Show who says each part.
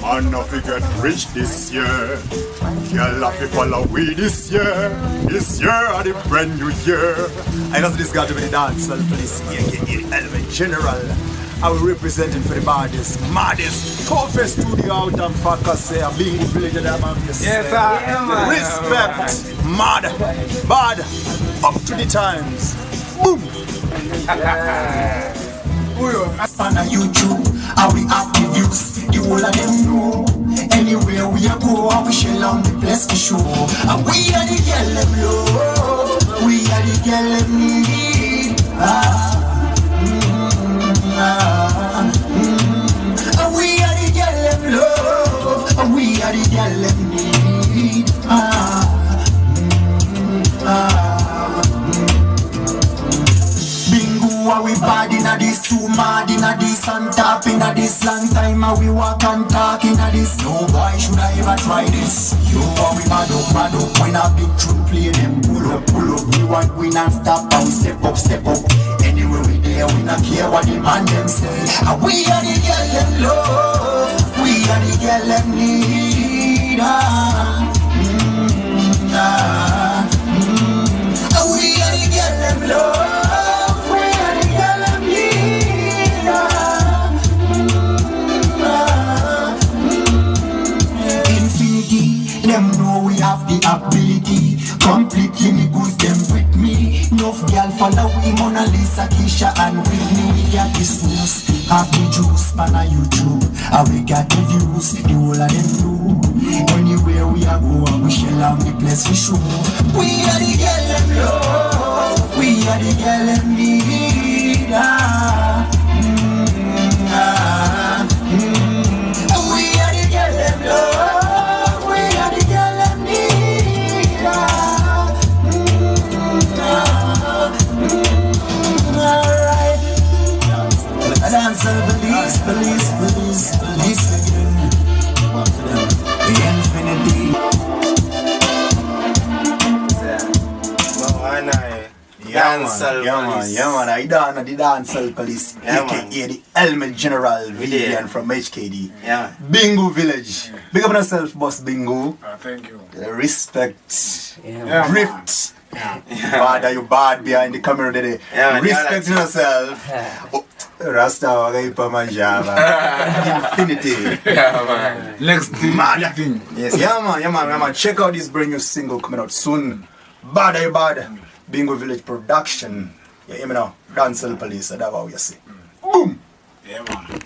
Speaker 1: Man, if we get rich this year, y'all have to follow we this year. This year are the brand new year. I know this got to be the dancehall police, aka Element General. I will represent it for the maddest, toughest studio out and fuckers say I'm being the village of them. Yes,
Speaker 2: sir. Yeah,
Speaker 1: respect, mad, bad, up to the times. Boom.
Speaker 3: On a YouTube, how we active use, the whole of them know. Anywhere we a go, we shell on the place to show. And we are the girl them love, we are the girl them need. And we are the girl them love, and we are the girl them need. Bingo, we bad inna this, too mad inna this, and top inna this. Long time we walk and talk inna this. No boy should I ever try this. Yo, we bad up, when a big tune play them pull up. We want win and stop and step up. Anywhere we there, we not care what the man them say. And we are the girl them love, we are the girl them need. And we are the girl them love. Them know we have the ability. Completely me goose them with me. Enough girl follow we, Mona Lisa, Keisha and Whitney. We got the sauce, have the juice on a YouTube. And we got the views, the whole of them know. Anywhere we are go, we shall have the place for sure. We are the girl them love, we are the girl them need. We are the girl them love. Dancehall police again. The infinity. Yeah man, I done the dancehall police, aka the Element General Vivian from HKD.
Speaker 2: Yeah.
Speaker 3: Bingo Village. Big up on yourself, boss Bingo.
Speaker 2: Thank you.
Speaker 3: Respect.
Speaker 2: Drift.
Speaker 3: Bad, are you bad behind the camera today? Respect yourself. Rasta Wagaipa Manjava. Infinity.
Speaker 2: Next thing.
Speaker 3: Yes, yeah man. Check out this brand new single coming out soon. Bad, are you bad? Bingo Village production. Yeah, hear me now. Dancehall police, that's what we say. Boom!
Speaker 2: Yeah, man.